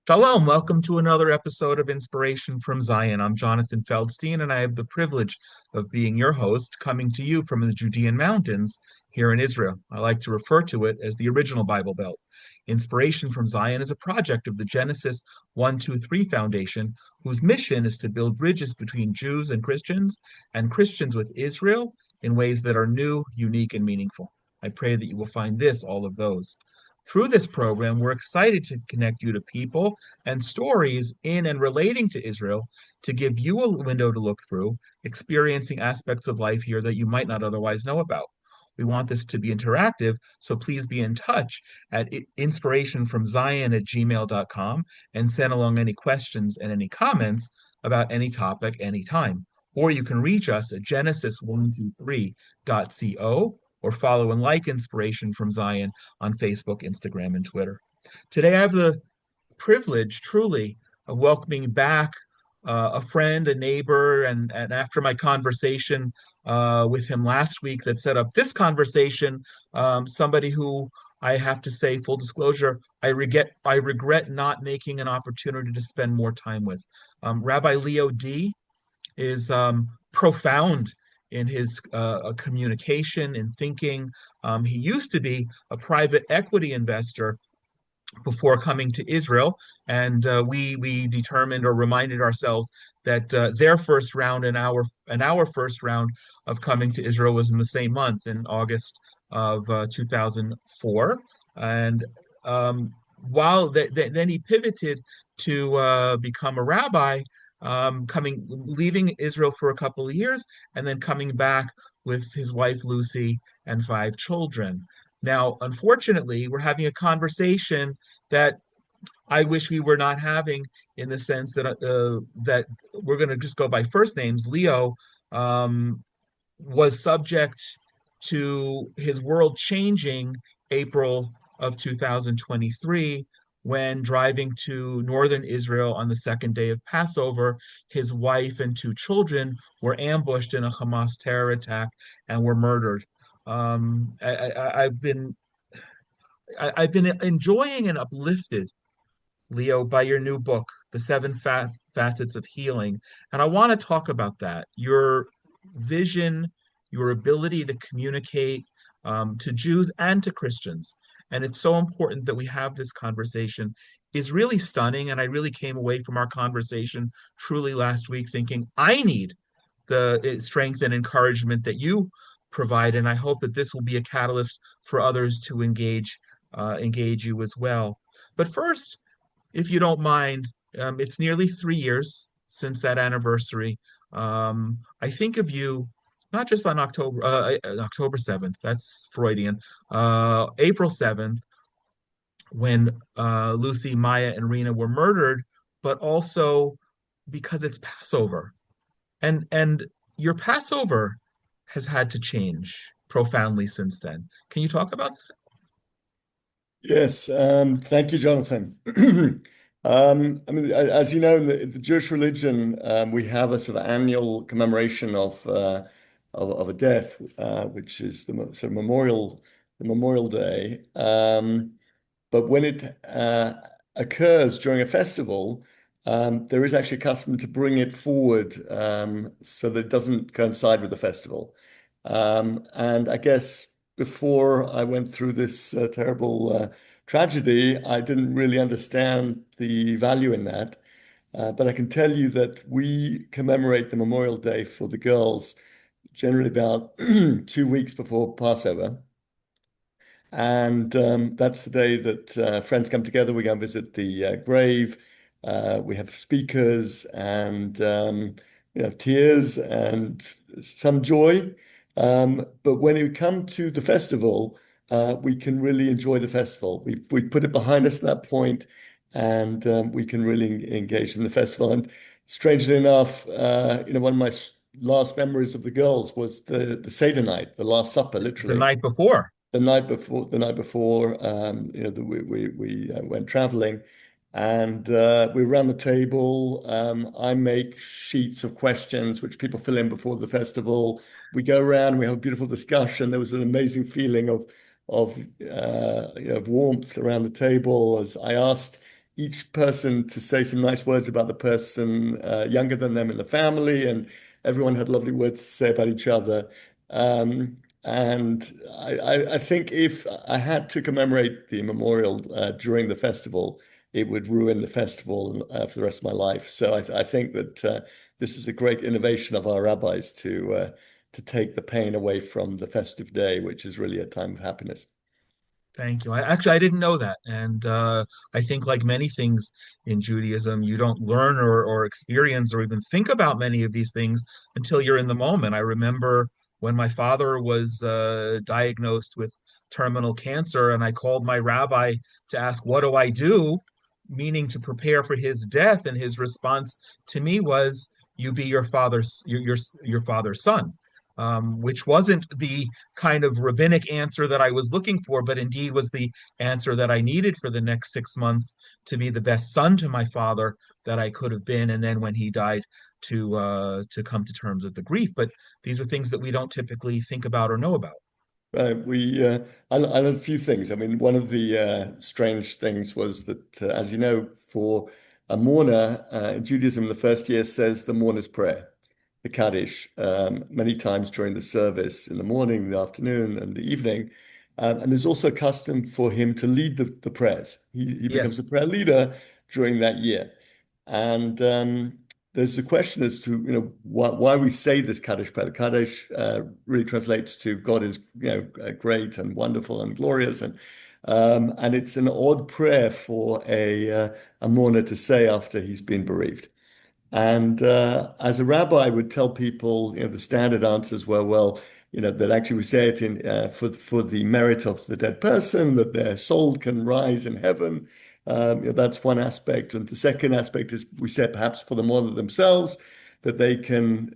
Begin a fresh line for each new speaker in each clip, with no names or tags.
Shalom, welcome to another episode of Inspiration from Zion. I'm Jonathan Feldstein, and I have the privilege of being your host, coming to you from the Judean mountains here in Israel. I like to refer to it as the original Bible Belt. Inspiration from Zion is a project of the Genesis 123 Foundation, whose mission is to build bridges between Jews and Christians with Israel in ways that are new, unique, and meaningful. I pray that you will find this all of those. Through this program, we're excited to connect you to people and stories in and relating to Israel to give you a window to look through, experiencing aspects of life here that you might not otherwise know about. We want this to be interactive, so please be in touch at inspirationfromzion@gmail.com and send along any questions and any comments about any topic anytime. Or you can reach us at genesis123.co or follow and like Inspiration from Zion on Facebook, Instagram, and Twitter. Today, I have the privilege, truly, of welcoming back a friend, a neighbor, and after my conversation with him last week that set up this conversation, somebody who I have to say, full disclosure, I regret not making an opportunity to spend more time with. Rabbi Leo Dee is profound in his communication and thinking. He used to be a private equity investor before coming to Israel, and we determined or reminded ourselves that their first round and our first round of coming to Israel was in the same month, in August of 2004, and then he pivoted to become a rabbi, leaving Israel for a couple of years, and then coming back with his wife Lucy and 5 children. Now, unfortunately, we're having a conversation that I wish we were not having, in the sense that we're going to just go by first names. Leo was subject to his world changing April of 2023 when driving to northern Israel on the second day of Passover. His wife and 2 children were ambushed in a Hamas terror attack and were murdered. I've been enjoying and uplifted, Leo, by your new book, The Facets of Healing. And I want to talk about that. Your vision, your ability to communicate to Jews and to Christians. And it's so important that we have this conversation, is really stunning. And I really came away from our conversation truly last week thinking, I need the strength and encouragement that you provide. And I hope that this will be a catalyst for others to engage you as well. But first, if you don't mind, it's nearly 3 years since that anniversary. I think of you not just on October 7th, that's Freudian, April 7th, when Lucy, Maya, and Rena were murdered, but also because it's Passover. And your Passover has had to change profoundly since then. Can you talk about that?
Yes, thank you, Jonathan. I mean, as you know, in the Jewish religion, we have a sort of annual commemoration of a death, which is sort of the Memorial Day. But when it occurs during a festival, there is actually a custom to bring it forward so that it doesn't coincide with the festival. And I guess before I went through this terrible tragedy, I didn't really understand the value in that. But I can tell you that we commemorate the Memorial Day for the girls generally about 2 weeks before Passover. And that's the day that friends come together. We go and visit the grave. We have speakers and tears and some joy. But when we come to the festival, we can really enjoy the festival. We put it behind us at that point, and we can really engage in the festival. And strangely enough, one of my last memories of the girls was the Seder night, the Last Supper,
The
literally.
night before.
The night before, we went traveling, and we were around the table. I make sheets of questions which people fill in before the festival. We go around, we have a beautiful discussion. There was an amazing feeling of warmth around the table as I asked each person to say some nice words about the person younger than them in the family, and everyone had lovely words to say about each other. And I think if I had to commemorate the memorial during the festival, it would ruin the festival for the rest of my life. So I think that this is a great innovation of our rabbis to take the pain away from the festive day, which is really a time of happiness.
Thank you. I didn't know that, and I think like many things in Judaism, you don't learn or experience or even think about many of these things until you're in the moment. I remember when my father was diagnosed with terminal cancer, and I called my rabbi to ask, "What do I do?" Meaning to prepare for his death, and his response to me was, "You be your father's son." Which wasn't the kind of rabbinic answer that I was looking for, but indeed was the answer that I needed for the next 6 months to be the best son to my father that I could have been. And then when he died, to come to terms with the grief. But these are things that we don't typically think about or know about.
I learned a few things. I mean, one of the strange things was that, as you know, for a mourner, in Judaism, the first year says the mourner's prayer, the Kaddish, many times during the service in the morning, the afternoon, and the evening. And there's also a custom for him to lead the prayers. He becomes
Yes.
the prayer leader during that year. And there's a question as to why we say this Kaddish prayer. The Kaddish really translates to God is great and wonderful and glorious, and it's an odd prayer for a mourner to say after he's been bereaved. And as a rabbi, I would tell people, the standard answers were, well, that actually we say it in for the merit of the dead person, that their soul can rise in heaven. That's one aspect. And the second aspect is we say it perhaps for the mourner themselves, that they can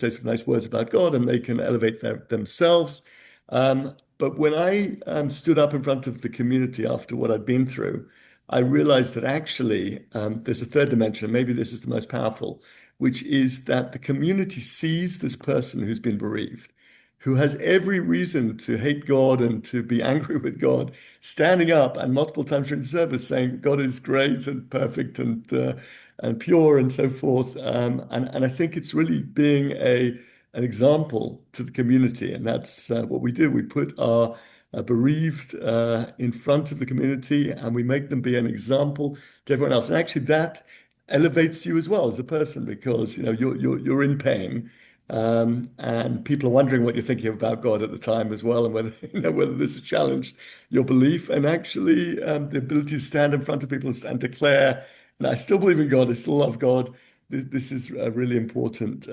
say some nice words about God and they can elevate themselves. But when I stood up in front of the community after what I'd been through, I realized that actually there's a third dimension. Maybe this is the most powerful, which is that the community sees this person who's been bereaved, who has every reason to hate God and to be angry with God, standing up and multiple times during the service saying God is great and perfect and pure and so forth. And I think it's really being an example to the community, and that's what we do. We put our bereaved in front of the community, and we make them be an example to everyone else. And actually, that elevates you as well as a person because you're in pain, and people are wondering what you're thinking about God at the time as well, and whether whether this has challenged your belief. And actually, the ability to stand in front of people and declare, "And I still believe in God. I still love God." This is a really important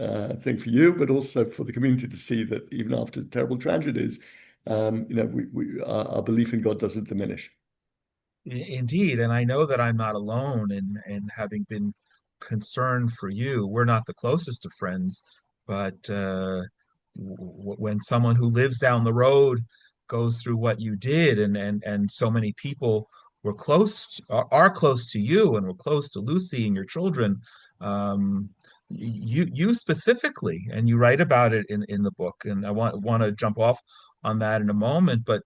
thing for you, but also for the community to see that even after terrible tragedies, our belief in God doesn't diminish.
Indeed, and I know that I'm not alone in having been concerned for you. We're not the closest of friends, but when someone who lives down the road goes through what you did, and so many people are close to you, and were close to Lucy and your children, you specifically, and you write about it in the book, and I want to jump off on that in a moment, but.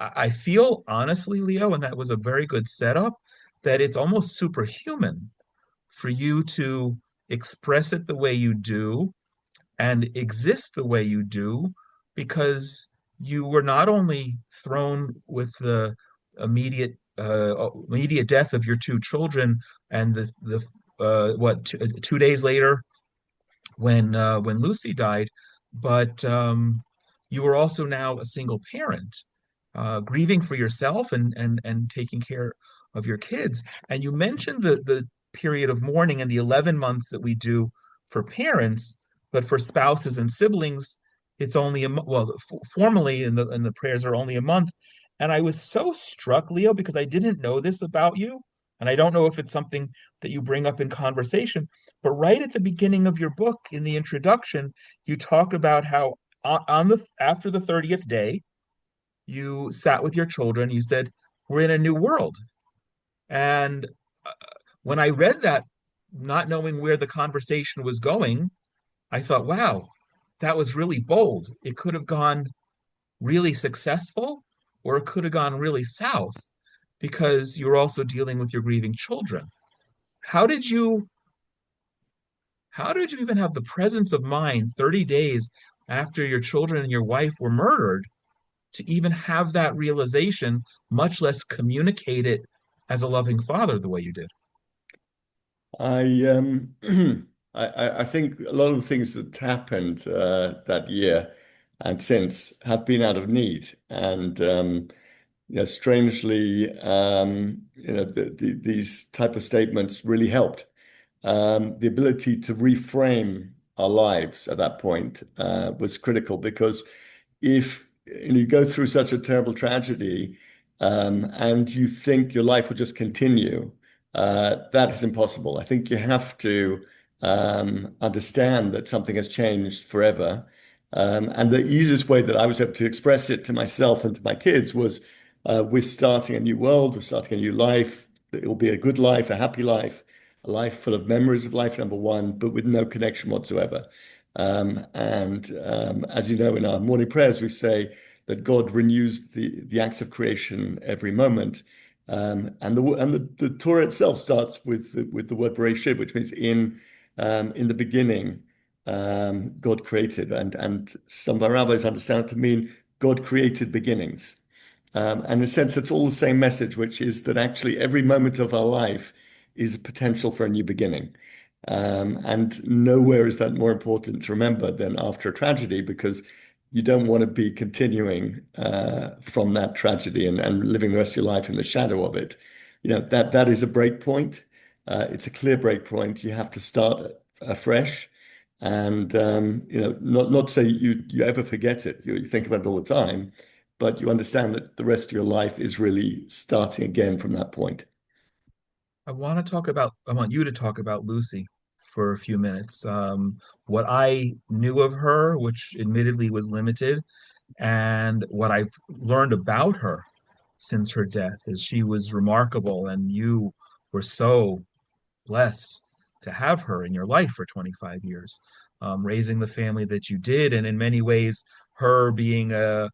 I feel honestly, Leo, and that was a very good setup, that it's almost superhuman for you to express it the way you do and exist the way you do, because you were not only thrown with the immediate death of your two children, and the what 2 days later when Lucy died, but you were also now a single parent, grieving for yourself and taking care of your kids. And you mentioned the period of mourning and the 11 months that we do for parents, but for spouses and siblings, it's only formally in the prayers are only a month. And I was so struck, Leo, because I didn't know this about you, and I don't know if it's something that you bring up in conversation, but right at the beginning of your book, in the introduction, you talk about how on the after the 30th day, you sat with your children, you said, "We're in a new world." And uh, when I read that, not knowing where the conversation was going, I thought, wow, that was really bold. It could have gone really successful, or it could have gone really south. because you're also dealing with your grieving children. How did you how did you even have the presence of mind 30 days after your children and your wife were murdered to even have that realization, much less communicate it as a loving father the way you did?
I I think a lot of the things that happened that year and since have been out of need, and strangely, these type of statements really helped. The ability to reframe our lives at that point was critical because if you go through such a terrible tragedy and you think your life will just continue, that is impossible. I think you have to understand that something has changed forever. And the easiest way that I was able to express it to myself and to my kids was we're starting a new world, we're starting a new life. It will be a good life, a happy life, a life full of memories of life, number one, but with no connection whatsoever. And as you know, in our morning prayers, we say that God renews the acts of creation every moment. And the Torah itself starts with the word Bereshit, which means in the beginning, God created, and some of our rabbis understand it to mean God created beginnings. And in a sense, it's all the same message, which is that actually every moment of our life is a potential for a new beginning. And nowhere is that more important to remember than after a tragedy, because you don't want to be continuing from that tragedy and living the rest of your life in the shadow of it. That is a break point. It's a clear break point. You have to start afresh. And not to say you ever forget it. You think about it all the time, but you understand that the rest of your life is really starting again from that point.
I want you to talk about Lucy for a few minutes. What I knew of her, which admittedly was limited, and what I've learned about her since her death is she was remarkable, and you were so blessed to have her in your life for 25 years, raising the family that you did, and in many ways, her being a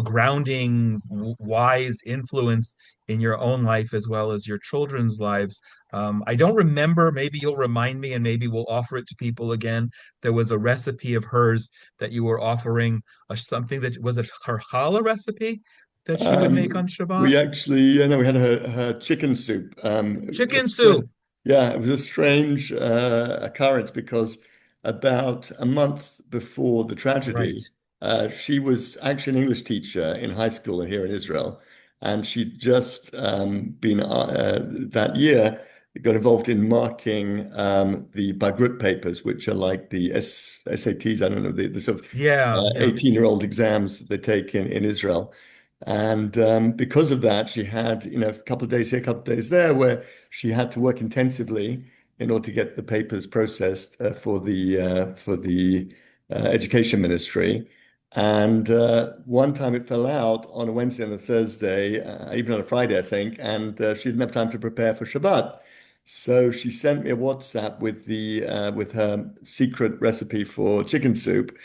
grounding, wise influence in your own life as well as your children's lives. I don't remember, maybe you'll remind me and maybe we'll offer it to people again. There was a recipe of hers that you were offering, something that was her challah recipe that she would make on Shabbat?
We actually, we had her chicken soup. It was a
Chicken
strange,
soup.
yeah, it was a strange occurrence because about a month before the
Right.
tragedy, she was actually an English teacher in high school here in Israel, and she'd just been that year got involved in marking the Bagrut papers, which are like the SATs. I don't know the sort of
Yeah, yeah.
18-year-old exams that they take in Israel. And because of that, she had, a couple of days here, a couple of days there, where she had to work intensively in order to get the papers processed for the education ministry. And one time it fell out on a Wednesday and a Thursday, even on a Friday, I think, and she didn't have time to prepare for Shabbat. So she sent me a WhatsApp with her secret recipe for chicken soup,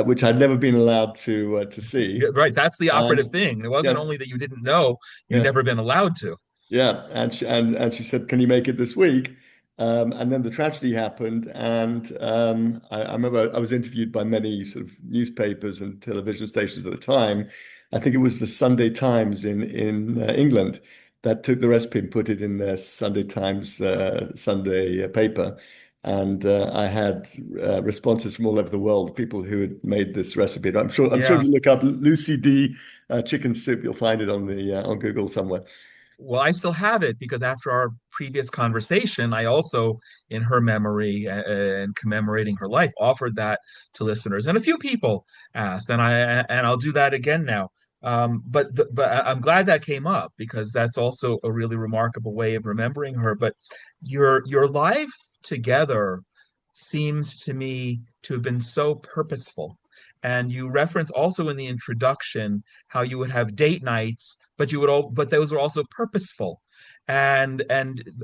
which I'd never been allowed to see.
Yeah, right. That's the operative
And
thing. It wasn't
yeah,
only that you didn't know, you'd
yeah,
never been allowed to.
yeah. And she said, "Can you make it this week?" And then the tragedy happened, and I remember I was interviewed by many sort of newspapers and television stations at the time. I think it was the Sunday Times in England that took the recipe and put it in their Sunday Times Sunday paper. And I had responses from all over the world, people who had made this recipe. I'm sure if
Yeah.
you look up Lucy Dee chicken soup, you'll find it on Google somewhere.
Well, I still have it because after our previous conversation, I also, in her memory and commemorating her life, offered that to listeners, and a few people asked, and I'll do that again now. But I'm glad that came up because that's also a really remarkable way of remembering her. But your life together seems to me to have been so purposeful. And you reference also in the introduction how you would have date nights, but those were also purposeful and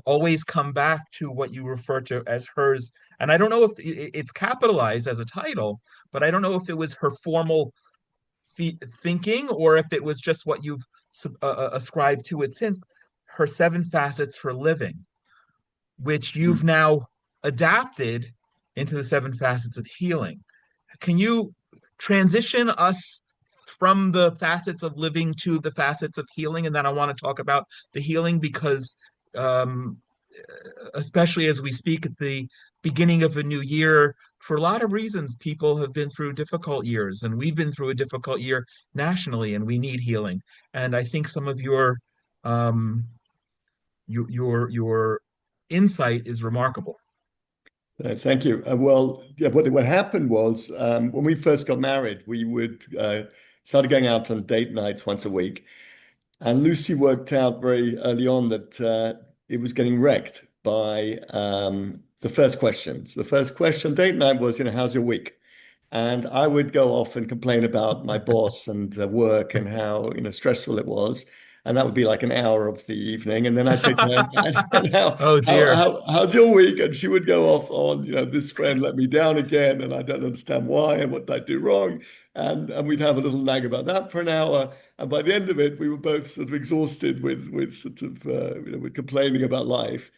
always come back to what you refer to as hers. And I don't know if it's capitalized as a title, but I don't know if it was her formal thinking or if it was just what you've ascribed to it since, her Seven Facets for Living, which you've now adapted into the Seven Facets of Healing. Can you transition us from the facets of living to the facets of healing? And then I want to talk about the healing because, um, especially as we speak at the beginning of a new year, for a lot of reasons, people have been through difficult years, and we've been through a difficult year nationally, and we need healing. And I think some of um, your insight is remarkable.
Thank you. Well, yeah, what happened was when we first got married, we would started going out on date nights once a week. And Lucy worked out very early on that it was getting wrecked by the first questions. The first question date night was, how's your week? And I would go off and complain about my boss and work and how, stressful it was. And that would be like an hour of the evening. And then I'd say to her, and
Oh dear.
how's your week? And she would go off on, this friend let me down again, and I don't understand why and what did I do wrong. And we'd have a little nag about that for an hour. And by the end of it, we were both sort of exhausted with sort of, with complaining about life.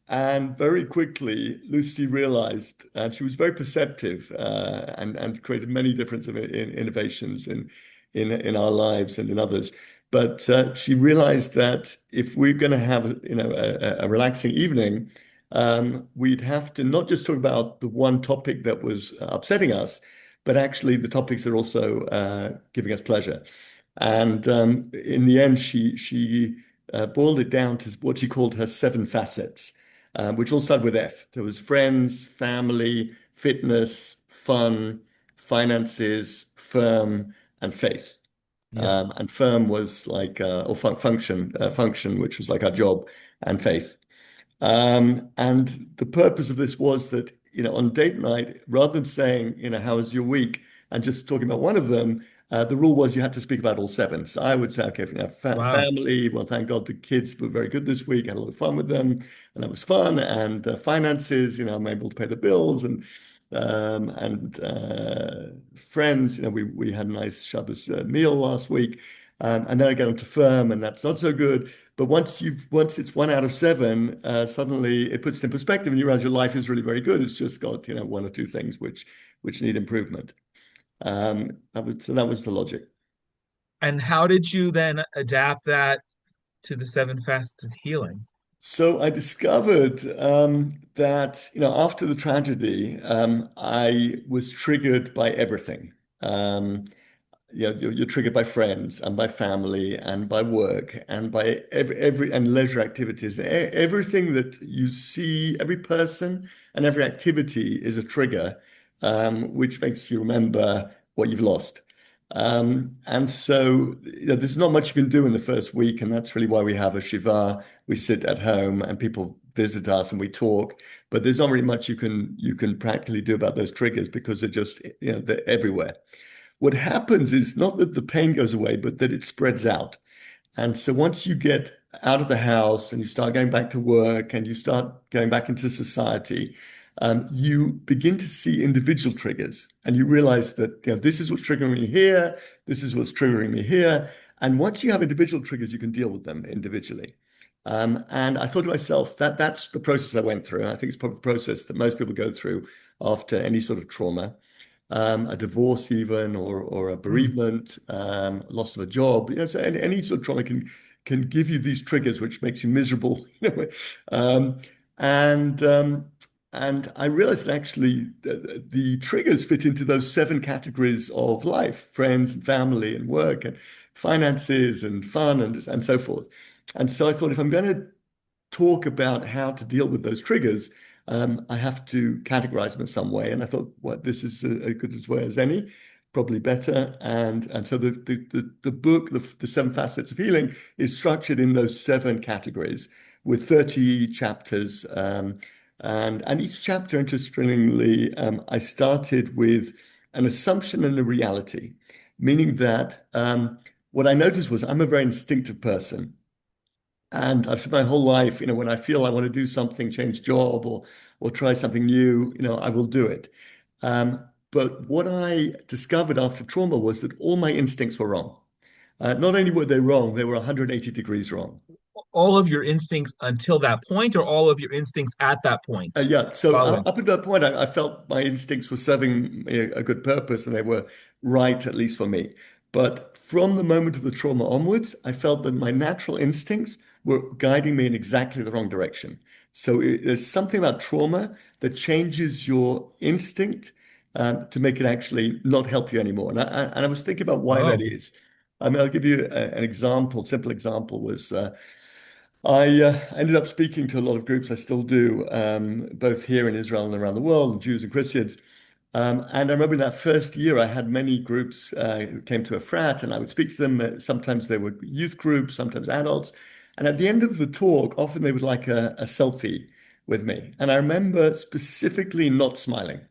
And very quickly, Lucy realized, and she was very perceptive, and created many different innovations in our lives and in others. But she realized that if we're going to have, a relaxing evening, we'd have to not just talk about the one topic that was upsetting us, but actually the topics that are also giving us pleasure. And in the end, she boiled it down to what she called her seven facets, which all started with F. There was friends, family, fitness, fun, finances, firm, and faith.
Yeah.
And firm was like, or function, which was like our job, and faith. And the purpose of this was that, on date night, rather than saying, how was your week, and just talking about one of them, the rule was you had to speak about all seven. So I would say, okay,
Wow.
family, well, thank God the kids were very good this week. I had a lot of fun with them, and that was fun. And finances, I'm able to pay the bills, and friends, we had a nice Shabbos meal last week. And then I get onto firm, and that's not so good. But once it's one out of seven, suddenly it puts it in perspective, and you realize your life is really very good. It's just got, one or two things which need improvement. That was the logic.
And how did you then adapt that to the Seven Facets of Healing?
So I discovered that, after the tragedy, I was triggered by everything. Um, you're triggered by friends and by family and by work and by every and leisure activities. Everything that you see, every person and every activity is a trigger, which makes you remember what you've lost. And so, there's not much you can do in the first week, and that's really why we have a Shiva. We sit at home and people visit us and we talk, but there's not really much you can practically do about those triggers because they're just, they're everywhere. What happens is not that the pain goes away, but that it spreads out. And so once you get out of the house and you start going back to work and you start going back into society, you begin to see individual triggers and you realize that, this is what's triggering me here, this is what's triggering me here. And once you have individual triggers, you can deal with them individually. And I thought to myself that that's the process I went through. And I think it's probably the process that most people go through after any sort of trauma, a divorce even, or a
Mm.
bereavement, loss of a job. So any sort of trauma can give you these triggers, which makes you miserable. Um, and um, and I realized that actually the triggers fit into those seven categories of life: friends and family and work and finances and fun and so forth. And so I thought, if I'm going to talk about how to deal with those triggers, I have to categorize them in some way. And I thought, well, this is as good as way as any, probably better. And so the book, the Seven Facets of Healing, is structured in those seven categories with 30 chapters. And each chapter, interestingly, I started with an assumption and a reality, meaning that what I noticed was I'm a very instinctive person. And I've spent my whole life, when I feel I want to do something, change job or try something new, I will do it. But what I discovered after trauma was that all my instincts were wrong. Not only were they wrong, they were 180 degrees wrong.
All of your instincts until that point, or all of your instincts at that point
Yeah, so
following?
up until that point, I felt my instincts were serving me a good purpose and they were right, at least for me. But from the moment of the trauma onwards, I felt that my natural instincts were guiding me in exactly the wrong direction. So there's something about trauma that changes your instinct to make it actually not help you anymore. And I was thinking about why that
Oh,
is. I mean, I'll give you an example. Simple example was I ended up speaking to a lot of groups. I still do, both here in Israel and around the world, Jews and Christians. And I remember in that first year, I had many groups who came to a frat, and I would speak to them. Sometimes they were youth groups, sometimes adults. And at the end of the talk, often they would like a selfie with me. And I remember specifically not smiling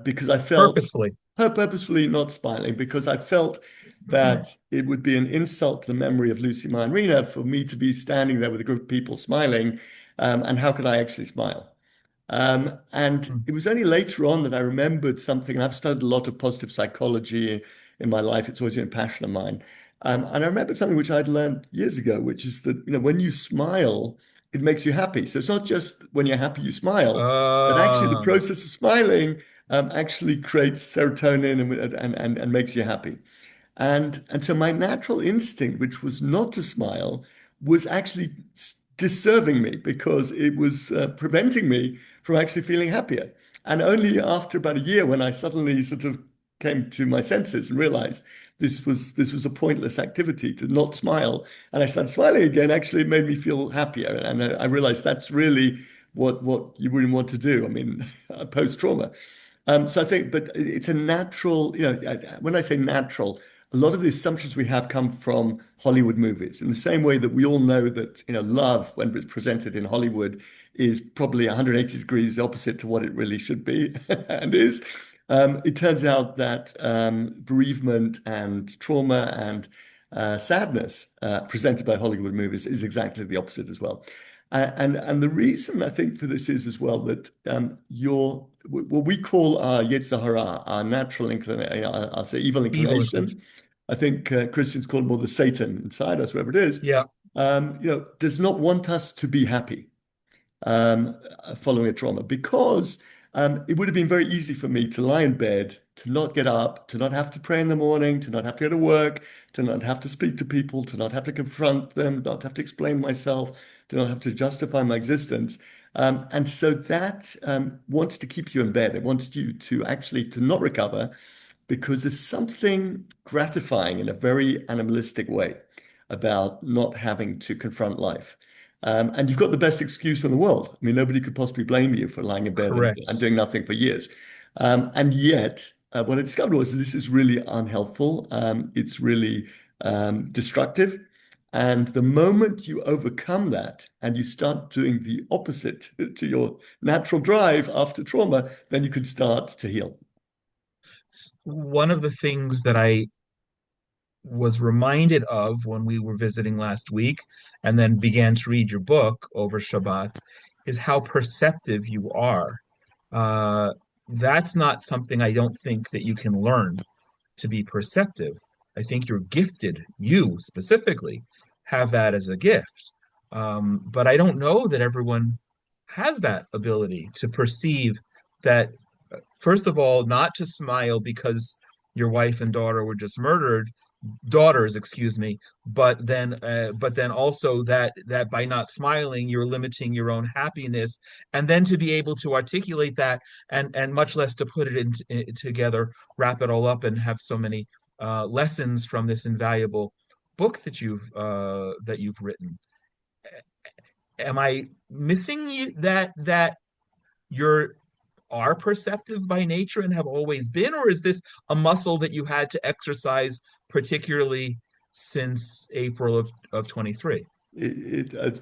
because I felt
purposefully.
her purposefully not smiling because I felt that it would be an insult to the memory of Lucy Ma and Rena for me to be standing there with a group of people smiling. And how could I actually smile? And
Mm.
it was only later on that I remembered something. And I've studied a lot of positive psychology in my life. It's always been a passion of mine. And I remembered something which I'd learned years ago, which is that, when you smile, it makes you happy. So it's not just when you're happy you smile, but actually the
Uh,
process of smiling actually creates serotonin and makes you happy. And so my natural instinct, which was not to smile, was actually disserving me because it was preventing me from actually feeling happier. And only after about a year, when I suddenly sort of came to my senses and realized this was a pointless activity to not smile, and I started smiling again, actually it made me feel happier. And I realized that's really what you wouldn't want to do. I mean, post trauma. So I think, but it's a natural, when I say natural, a lot of the assumptions we have come from Hollywood movies. In the same way that we all know that, love, when it's presented in Hollywood, is probably 180 degrees the opposite to what it really should be and is. It turns out that bereavement and trauma and sadness presented by Hollywood movies is exactly the opposite as well. And the reason I think for this is as well that your what we call our Yetzer Hara, our natural inclination, I'll say evil
evil inclination.
inclination. I think Christians call it more the Satan inside us, wherever it is.
Yeah,
Does not want us to be happy following a trauma because it would have been very easy for me to lie in bed, to not get up, to not have to pray in the morning, to not have to go to work, to not have to speak to people, to not have to confront them, not have to explain myself, to not have to justify my existence. And so that wants to keep you in bed. It wants you to actually to not recover because there's something gratifying in a very animalistic way about not having to confront life. And you've got the best excuse in the world. I mean, nobody could possibly blame you for lying in bed and
correct.
doing nothing for years. And yet, what I discovered was this is really unhelpful. It's really destructive. And the moment you overcome that and you start doing the opposite to your natural drive after trauma, then you can start to heal.
One of the things that I was reminded of when we were visiting last week and then began to read your book over Shabbat is how perceptive you are. Uh, that's not something I don't think that you can learn to be perceptive. I think you're gifted, you specifically have that as a gift. But I don't know that everyone has that ability to perceive that, first of all, not to smile because your wife and daughter were just murdered, daughters, excuse me, but then also that by not smiling, you're limiting your own happiness, and then to be able to articulate that and much less to put it in together, wrap it all up, and have so many lessons from this invaluable book that you've written. Am I missing that you're are perceptive by nature and have always been, or is this a muscle that you had to exercise particularly since April of 23?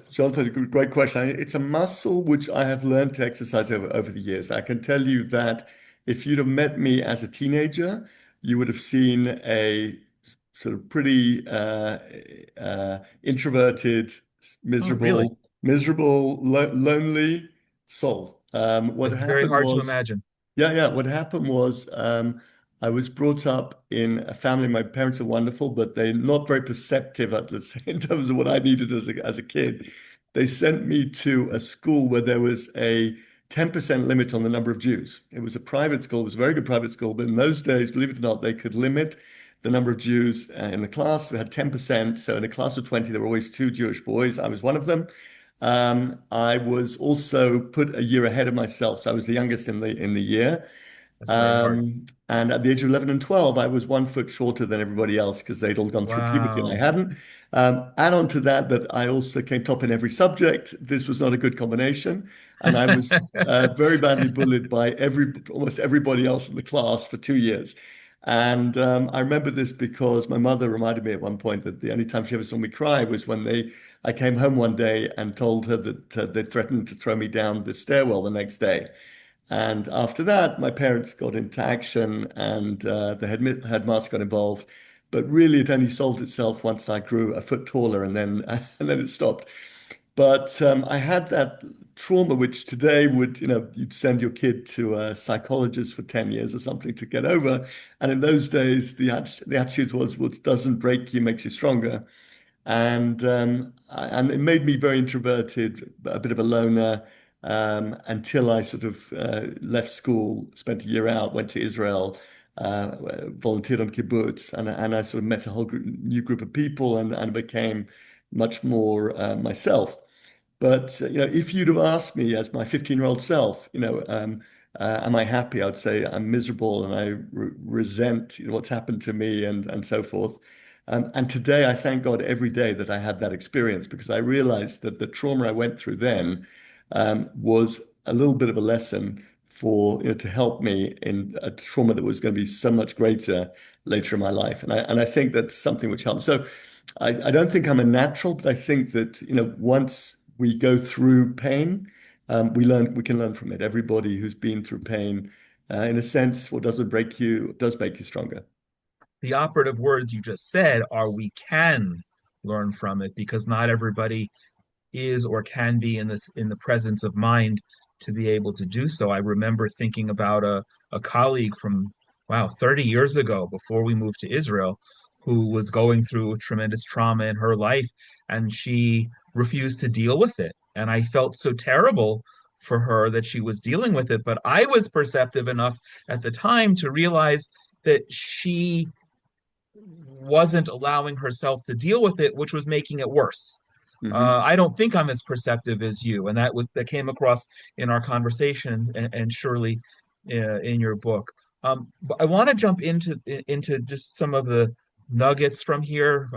Jonathan, great question. It's a muscle which I have learned to exercise over the years. I can tell you that if you'd have met me as a teenager, you would have seen a sort of pretty introverted,
Oh, really?
lonely soul. What
It's very
happened
hard to
was
imagine.
yeah, yeah. What happened was I was brought up in a family. My parents are wonderful, but they're not very perceptive in terms of what I needed as a kid. They sent me to a school where there was a 10% limit on the number of Jews. It was a private school. It was a very good private school, but in those days, believe it or not, they could limit the number of Jews in the class. We had 10%. So in a class of 20, there were always two Jewish boys. I was one of them. I was also put a year ahead of myself. So I was the youngest in the year.
That's very hard.
And at the age of 11 and 12, I was 1 foot shorter than everybody else because they'd all gone through puberty and I
Wow.
hadn't. Add on to that, that I also came top in every subject. This was not a good combination. And I was very badly bullied by almost everybody else in the class for 2 years. And I remember this because my mother reminded me at one point that the only time she ever saw me cry was when I came home one day and told her that they threatened to throw me down the stairwell the next day. And after that, my parents got into action and the headmaster got involved. But really, it only solved itself once I grew a foot taller, and then and then it stopped. But I had that trauma, which today would, you'd send your kid to a psychologist for 10 years or something to get over. And in those days, the attitude was, what doesn't break you makes you stronger. And it made me very introverted, a bit of a loner, until I sort of left school, spent a year out, went to Israel, volunteered on kibbutz, and I sort of met a whole new group of people and became much more myself. But if you'd have asked me as my 15-year-old self, am I happy? I would say I'm miserable and I resent what's happened to me and so forth. And today, I thank God every day that I had that experience because I realized that the trauma I went through then was a little bit of a lesson for to help me in a trauma that was going to be so much greater later in my life. And I think that's something which helps. So I don't think I'm a natural, but I think that once we go through pain, we can learn from it. Everybody who's been through pain, in a sense, what doesn't break you does make you stronger.
The operative words you just said are we can learn from it because not everybody is or can be in the presence of mind to be able to do so. I remember thinking about a colleague from wow 30 years ago before we moved to Israel who was going through tremendous trauma in her life and she refused to deal with it. And I felt so terrible for her that she was dealing with it, but I was perceptive enough at the time to realize that she wasn't allowing herself to deal with it, which was making it worse.
Hmm.
I don't think I'm as perceptive as you, and that came across in our conversation, and surely in your book. But I want to jump into just some of the nuggets from here,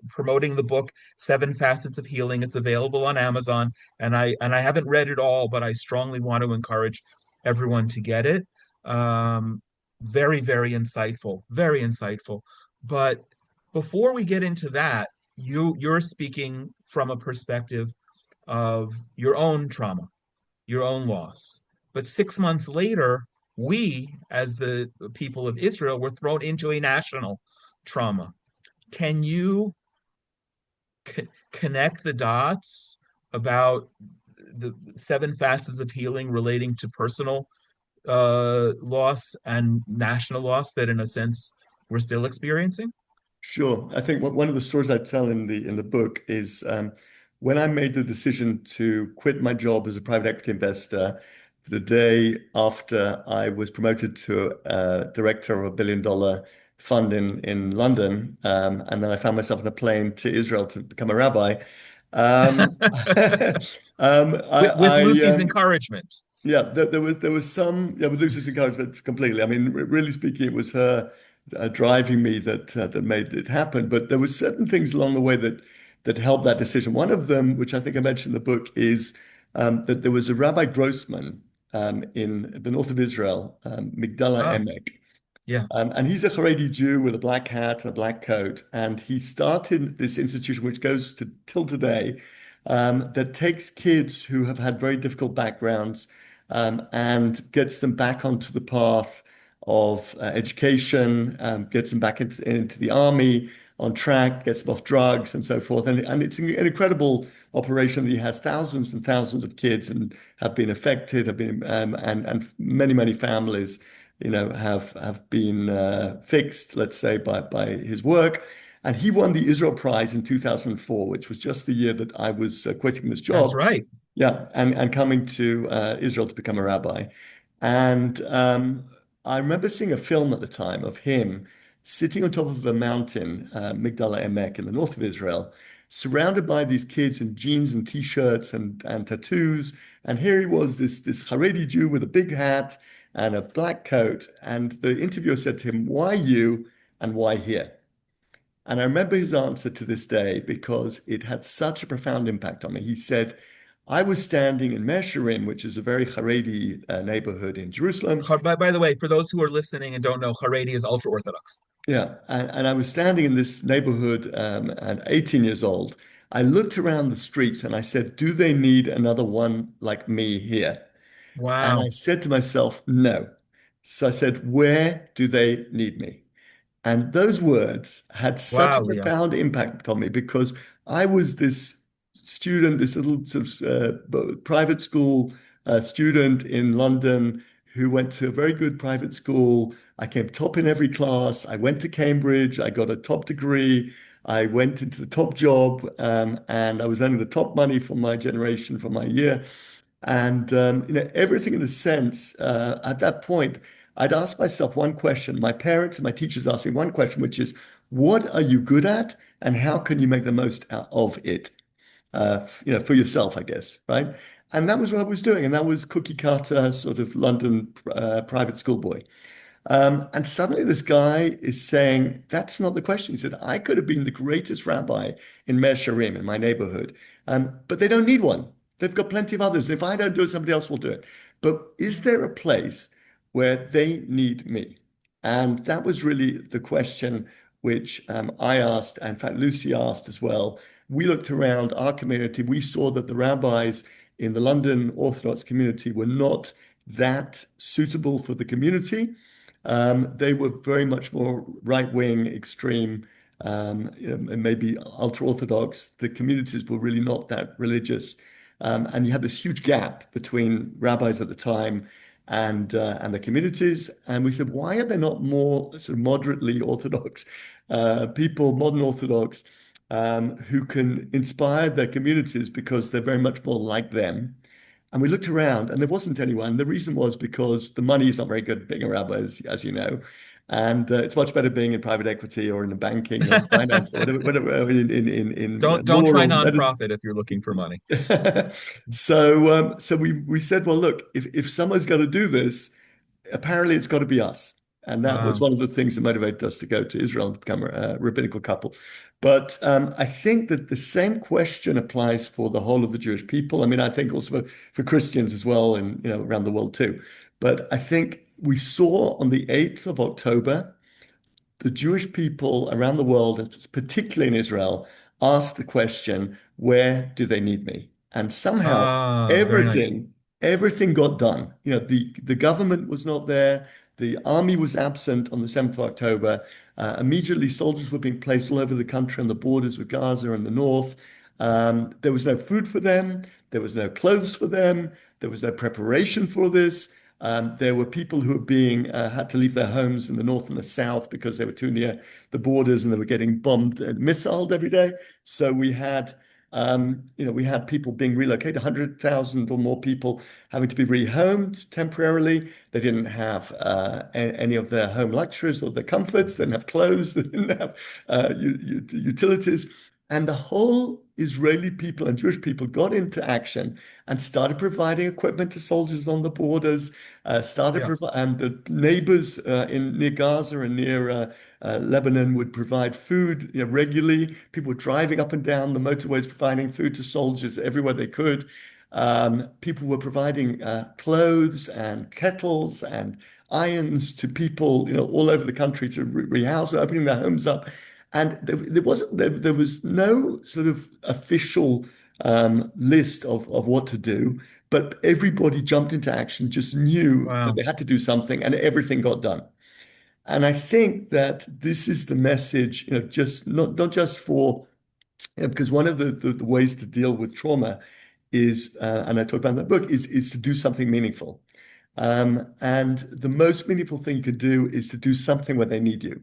promoting the book Seven Facets of Healing. It's available on Amazon, and I haven't read it all, but I strongly want to encourage everyone to get it. Very, very insightful, very insightful. But before we get into that, you're speaking from a perspective of your own trauma, your own loss. But 6 months later, we, as the people of Israel, were thrown into a national trauma. Can you connect the dots about the seven facets of healing relating to personal loss and national loss that, in a sense, we're still experiencing?
Sure. I think one of the stories I tell in the book is when I made the decision to quit my job as a private equity investor, the day after I was promoted to director of a $1 billion fund in London, and then I found myself on a plane to Israel to become a rabbi.
With
I
Lucy's encouragement.
Yeah, there was some with Lucy's encouragement completely. I mean, really speaking, it was her driving me that made it happen. But there were certain things along the way that helped that decision. One of them, which I think I mentioned in the book, is that there was a Rabbi Grossman in the north of Israel, Migdala
Ah,
Emek.
yeah.
And he's a Haredi Jew with a black hat and a black coat. And he started this institution, which goes to till today, that takes kids who have had very difficult backgrounds and gets them back onto the path of education, gets them back into the army, on track, gets them off drugs and so forth. And it's an incredible operation that he has thousands and thousands of kids and have been affected, have been and many, many families have been fixed, let's say, by his work. And he won the Israel Prize in 2004, which was just the year that I was quitting this
That's
job.
right.
Yeah, and coming to Israel to become a rabbi. And I remember seeing a film at the time of him sitting on top of a mountain, Migdal Emek, in the north of Israel, surrounded by these kids in jeans and t-shirts and tattoos. And here he was, this Haredi Jew with a big hat and a black coat. And the interviewer said to him, "Why you and why here?" And I remember his answer to this day because it had such a profound impact on me. He said, "I was standing in Mesharim, which is a very Haredi neighborhood in Jerusalem.
By the way, for those who are listening and don't know, Haredi is ultra Orthodox.
Yeah, and I was standing in this neighborhood at 18 years old. I looked around the streets and I said, do they need another one like me here? And I
Wow.
said to myself, no. So I said, where do they need me? And those words had such a
Wow, Leo.
profound impact on me because I was this student, this little sort of private school student in London who went to a very good private school. I came top in every class. I went to Cambridge. I got a top degree. I went into the top job, and I was earning the top money for my generation, for my year. And everything in a sense, at that point, I'd ask myself one question. My parents and my teachers asked me one question, which is, what are you good at, and how can you make the most out of it? For yourself, I guess, right? And that was what I was doing, and that was cookie cutter sort of London private school boy. And suddenly this guy is saying, that's not the question. He said, I could have been the greatest rabbi in Meir Sharim, in my neighborhood, but they don't need one. They've got plenty of others. If I don't do it, somebody else will do it. But is there a place where they need me? And that was really the question which I asked, and in fact, Lucy asked as well. We looked around our community. We saw that the rabbis in the London Orthodox community were not that suitable for the community. They were very much more right-wing, extreme, and maybe ultra-Orthodox. The communities were really not that religious. And you had this huge gap between rabbis at the time and the communities. And we said, why are there not more sort of moderately Orthodox people, modern Orthodox, who can inspire their communities because they're very much more like them? And we looked around and there wasn't anyone. The reason was because the money is not very good being a rabbi, as you know. And it's much better being in private equity or in banking or finance or whatever in
Don't
law
try
or medicine.
nonprofit if you're looking for money.
So we said, well, look, if someone's going to do this, apparently it's got to be us. And that was
Wow.
one of the things that motivated us to go to Israel and become a rabbinical couple. But I think that the same question applies for the whole of the Jewish people. I mean, I think also for Christians as well, and around the world too. But I think we saw on the 8th of October the Jewish people around the world, particularly in Israel, asked the question, where do they need me? And somehow
Ah, very nice.
everything, everything got done. The government was not there. The army was absent on the 7th of October. Immediately, soldiers were being placed all over the country on the borders with Gaza and the north. There was no food for them. There was no clothes for them. There was no preparation for this. There were people who were being had to leave their homes in the north and the south because they were too near the borders and they were getting bombed and missiled every day. So we had people being relocated, 100,000 or more people having to be rehomed temporarily. They didn't have any of their home luxuries or their comforts. They didn't have clothes. They didn't have utilities. And the whole Israeli people and Jewish people got into action and started providing equipment to soldiers on the borders,
Yeah.
and the neighbors near Gaza and near Lebanon would provide food, regularly. People were driving up and down the motorways, providing food to soldiers everywhere they could. People were providing clothes and kettles and irons to people, all over the country to rehouse, opening their homes up. And there was no sort of official list of what to do, but everybody jumped into action, just knew that
Wow.
they had to do something, and everything got done. And I think that this is the message, just not just for because one of the ways to deal with trauma is, and I talk about in that book, is to do something meaningful. And the most meaningful thing you could do is to do something where they need you.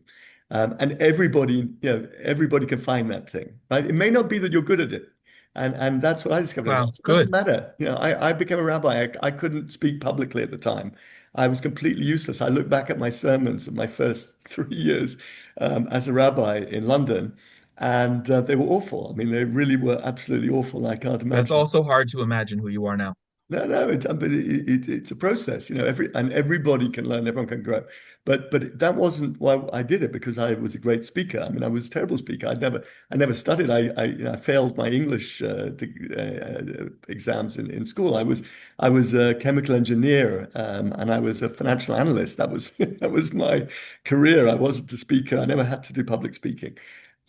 And everybody can find that thing, right? It may not be that you're good at it. And that's what I discovered.
Wow,
It doesn't
good.
matter. I became a rabbi. I couldn't speak publicly at the time. I was completely useless. I look back at my sermons of my first 3 years as a rabbi in London, and they were awful. I mean, they really were absolutely awful. I can't
That's
imagine.
also hard to imagine who you are now.
No, no, but it's a process, everybody can learn, everyone can grow. But that wasn't why I did it, because I was a great speaker. I mean, I was a terrible speaker. I never studied. I failed my English exams in school. I was a chemical engineer, and I was a financial analyst. That was that was my career. I wasn't a speaker. I never had to do public speaking.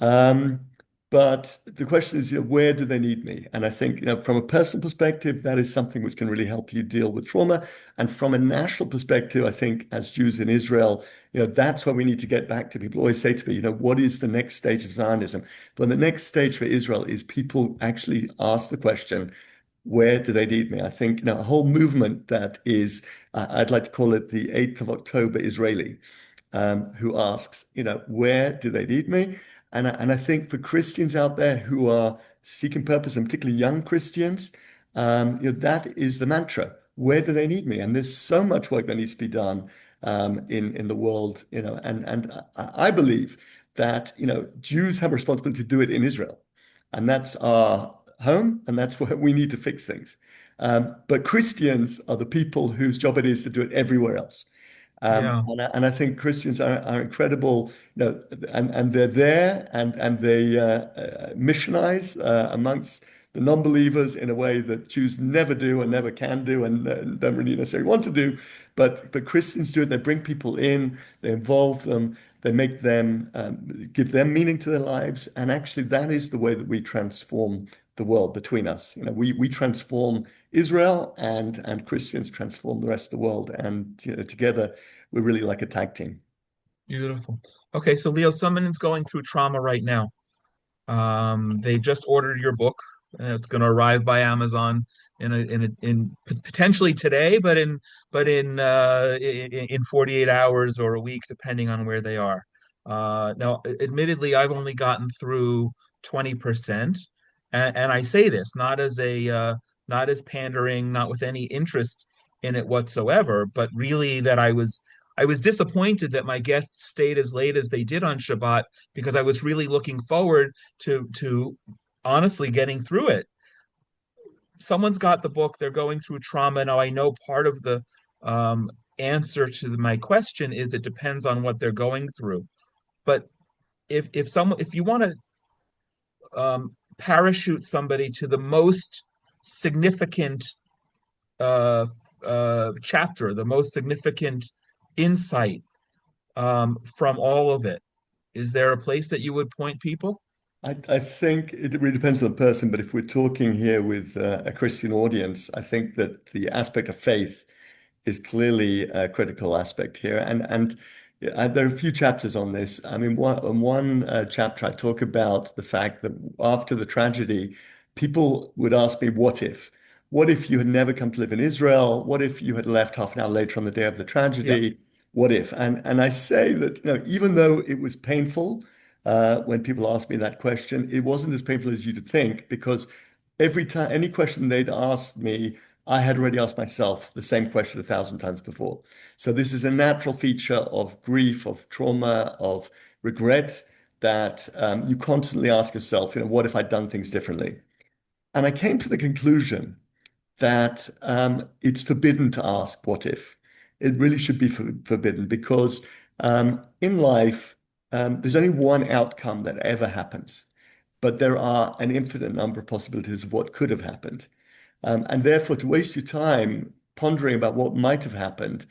Um, but the question is, where do they need me? And I think, from a personal perspective, that is something which can really help you deal with trauma. And from a national perspective, I think as Jews in Israel, that's where we need to get back to. People always say to me, what is the next stage of Zionism? But the next stage for Israel is people actually ask the question, where do they need me? I think, a whole movement that is, I'd like to call it the 8th of October Israeli, who asks, where do they need me? And I think for Christians out there who are seeking purpose, and particularly young Christians, that is the mantra. Where do they need me? And there's so much work that needs to be done in the world, and I believe that Jews have a responsibility to do it in Israel, and that's our home, and that's where we need to fix things. But Christians are the people whose job it is to do it everywhere else.
Yeah.
And I think Christians are incredible, and they're there, and they missionize amongst the non-believers in a way that Jews never do and never can do, and don't really necessarily want to do. But Christians do it. They bring people in, they involve them, they make them give them meaning to their lives, and actually that is the way that we transform the world between us. We transform Israel, and Christians transform the rest of the world, and together we're really like a tag team.
Beautiful. Okay, so Leo, someone's going through trauma right now. They just ordered your book. It's going to arrive by Amazon in potentially today, but in 48 hours or a week, depending on where they are. Now, admittedly, I've only gotten through 20%, and I say this not as pandering, not with any interest in it whatsoever, but really that I was disappointed that my guests stayed as late as they did on Shabbat because I was really looking forward to honestly getting through it. Someone's got the book, they're going through trauma. Now I know part of the answer to my question is it depends on what they're going through. But if you want to parachute somebody to the most significant uh, chapter, the most significant insight from all of it, is there a place that you would point people?
I think it really depends on the person, but if we're talking here with a Christian audience, I think that the aspect of faith is clearly a critical aspect here. And there are a few chapters on this. I mean, one chapter I talk about the fact that after the tragedy, people would ask me, what if? What if you had never come to live in Israel? What if you had left half an hour later on the day of the
Yeah.
tragedy? What if? And I say that, even though it was painful, when people ask me that question, it wasn't as painful as you'd think, because every time, any question they'd asked me, I had already asked myself the same question 1,000 times before. So this is a natural feature of grief, of trauma, of regret, that you constantly ask yourself, what if I'd done things differently? And I came to the conclusion that it's forbidden to ask what if. It really should be forbidden, because in life, there's only one outcome that ever happens, but there are an infinite number of possibilities of what could have happened. And therefore, to waste your time pondering about what might have happened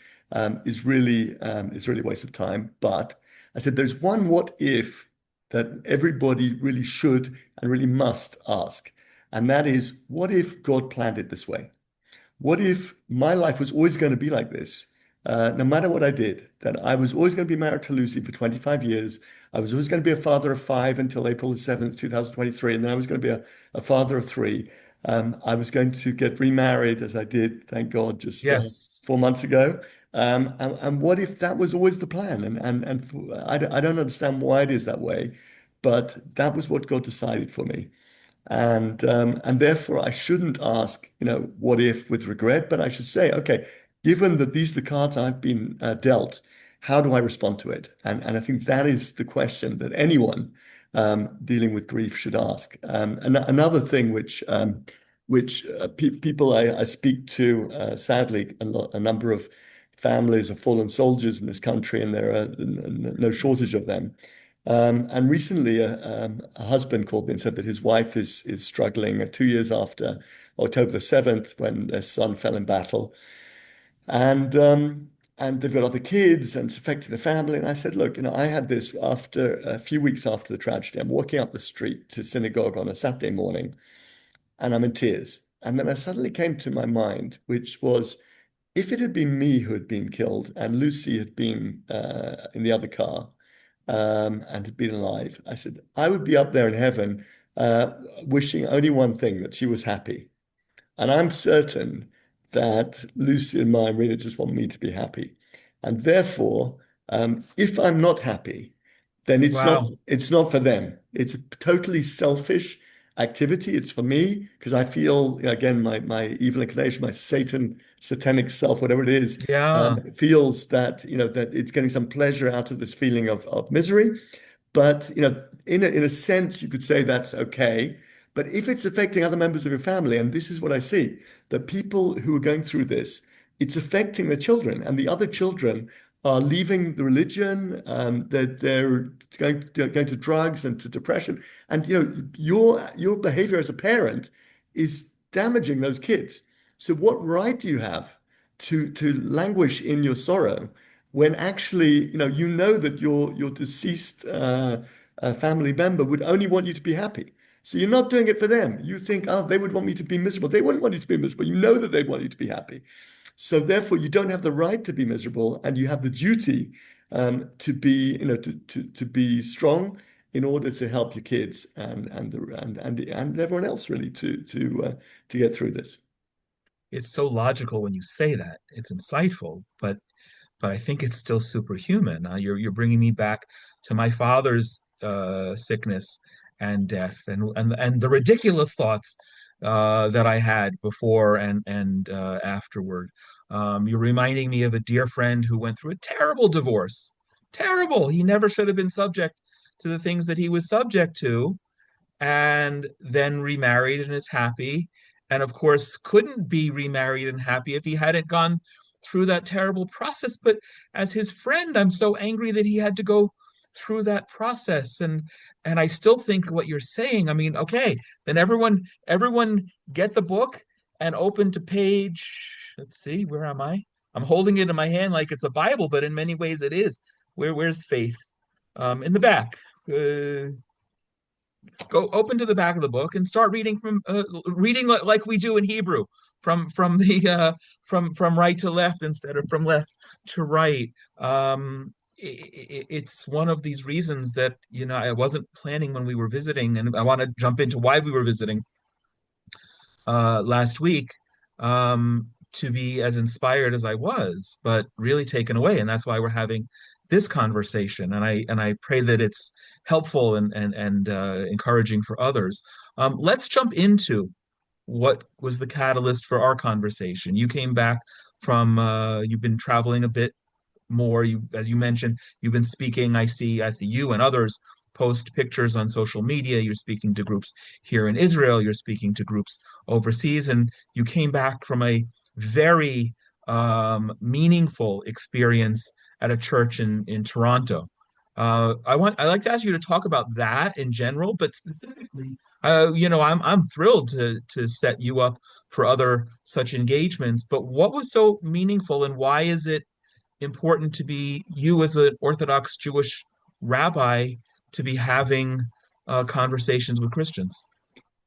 is really a waste of time. But I said there's one what if that everybody really should and really must ask. And that is, what if God planned it this way? What if my life was always going to be like this? No matter what I did, that I was always going to be married to Lucy for 25 years. I was always going to be a father of five until April the 7th, 2023. And then I was going to be a father of three. I was going to get remarried, as I did, thank God, just
Yes.
4 months ago. And what if that was always the plan? I don't understand why it is that way, but that was what God decided for me. And therefore I shouldn't ask, what if with regret, but I should say, okay, given that these are the cards I've been dealt, how do I respond to it? And I think that is the question that anyone dealing with grief should ask. Another thing which people I speak to, sadly, a number of families of fallen soldiers in this country, and there are no shortage of them. And recently, a husband called me and said that his wife is struggling 2 years after October the 7th, when their son fell in battle. And they've got other kids, and it's affecting the family. And I said, look, I had this after a few weeks after the tragedy. I'm walking up the street to synagogue on a Saturday morning, and I'm in tears. And then I suddenly came to my mind, which was, if it had been me who had been killed and Lucy had been in the other car, and had been alive, I said, I would be up there in heaven, wishing only one thing, that she was happy. And I'm certain that Lucy and mine really just want me to be happy. And therefore, if I'm not happy, then
Wow.
it's not for them. It's a totally selfish activity. It's for me because I feel, again, my evil inclination, my satanic self, whatever it is,
Yeah.
feels that, that it's getting some pleasure out of this feeling of misery. But, in a sense, you could say that's okay. But if it's affecting other members of your family, and this is what I see, the people who are going through this, it's affecting the children, and the other children are leaving the religion, they're going to drugs and to depression. And your behavior as a parent is damaging those kids. So what right do you have to languish in your sorrow when actually you know that your deceased family member would only want you to be happy? So you're not doing it for them. You think, oh, they would want me to be miserable. They wouldn't want you to be miserable. You know that they want you to be happy. So therefore, you don't have the right to be miserable, and you have the duty to be, to be strong in order to help your kids and everyone else really to get through this.
It's so logical when you say that. It's insightful, but I think it's still superhuman. You're bringing me back to my father's sickness and death, and the ridiculous thoughts that I had before and afterward. You're reminding me of a dear friend who went through a terrible divorce. Terrible. He never should have been subject to the things that he was subject to, and then remarried and is happy. And of course, couldn't be remarried and happy if he hadn't gone through that terrible process. But as his friend, I'm so angry that he had to go through that process. And I still think what you're saying, I mean, okay, then everyone get the book and open to page, let's see, where am I? I'm holding it in my hand like it's a Bible, but in many ways it is. Where's faith? In the back. Go open to the back of the book and start reading from reading like we do in Hebrew, from the from right to left instead of from left to right. It's one of these reasons that I wasn't planning when we were visiting, and I want to jump into why we were visiting last week, to be as inspired as I was, but really taken away. And that's why we're having this conversation. And I pray that it's helpful and encouraging for others. Let's jump into what was the catalyst for our conversation. You came back from you've been traveling a bit more. As you mentioned, you've been speaking. I see at the you and others post pictures on social media. You're speaking to groups here in Israel. You're speaking to groups overseas, and you came back from a very meaningful experience at a church in Toronto. I'd like to ask you to talk about that in general, but specifically, I'm thrilled to set you up for other such engagements. But what was so meaningful, and why is it important to be you as an Orthodox Jewish rabbi to be having conversations with Christians?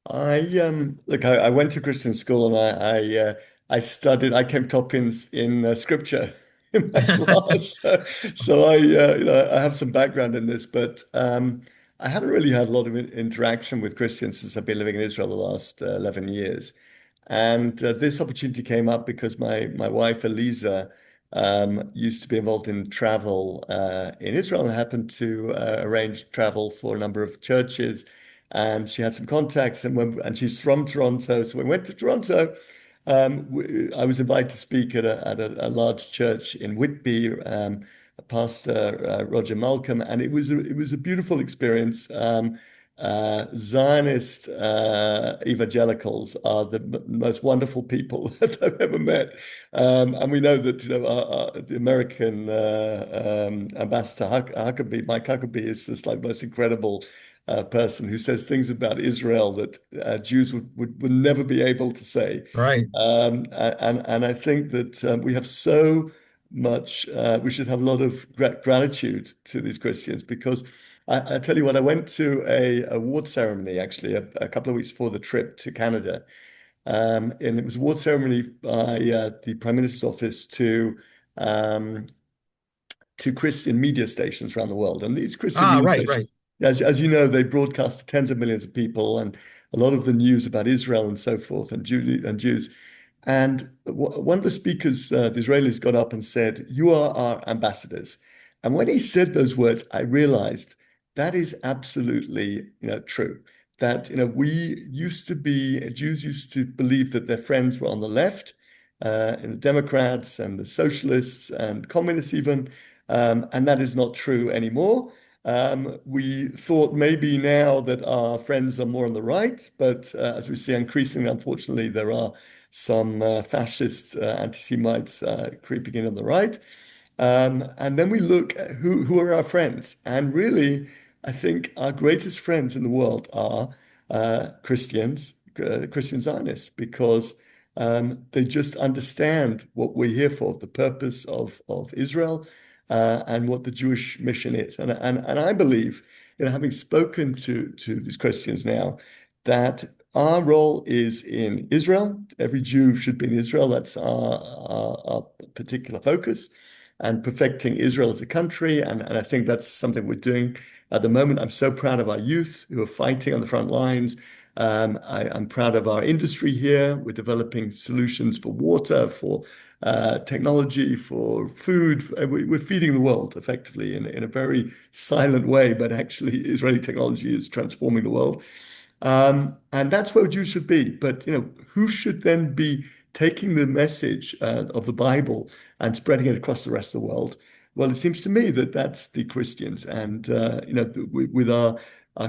Look, I went to Christian school, and I studied. I came top in scripture in my class, so I have some background in this. But I haven't really had a lot of interaction with Christians since I've been living in Israel the last 11 years. And this opportunity came up because my wife, Eliza, used to be involved in travel in Israel and happened to arrange travel for a number of churches. And she had some contacts, and she's from Toronto. So we went to Toronto. I was invited to speak at a large church in Whitby, Pastor Roger Malcolm, and it was a beautiful experience. Zionist evangelicals are the most wonderful people that I've ever met, and we know that the American ambassador Huckabee, Mike Huckabee, is just like the most incredible person who says things about Israel that Jews would never be able to say.
Right.
And I think that we have so much, we should have a lot of gratitude to these Christians because I tell you what, I went to a award ceremony actually a couple of weeks before the trip to Canada. And it was a award ceremony by the Prime Minister's office um, to Christian media stations around the world. And these Christian
Ah,
media
right,
stations,
right.
as you know, they broadcast to tens of millions of people and a lot of the news about Israel and so forth and Jews. And one of the speakers, the Israelis, got up and said, "You are our ambassadors." And when he said those words, I realized that is absolutely, true. That, Jews used to believe that their friends were on the left, and the Democrats and the socialists and communists even, and that is not true anymore. We thought maybe now that our friends are more on the right, but as we see increasingly, unfortunately, there are some fascist anti-Semites creeping in on the right. And then we look at who are our friends. And really, I think our greatest friends in the world are Christian Zionists, because they just understand what we're here for, the purpose of Israel, and what the Jewish mission is. And I believe, having spoken to these Christians now, that our role is in Israel. Every Jew should be in Israel. That's our particular focus, and perfecting Israel as a country. And I think that's something we're doing at the moment. I'm so proud of our youth who are fighting on the front lines. I'm proud of our industry here. We're developing solutions for water, for technology, for food. We're feeding the world effectively in a very silent way, but actually Israeli technology is transforming the world. And that's where Jews should be. But who should then be taking the message of the Bible and spreading it across the rest of the world? Well, it seems to me that that's the Christians, and with our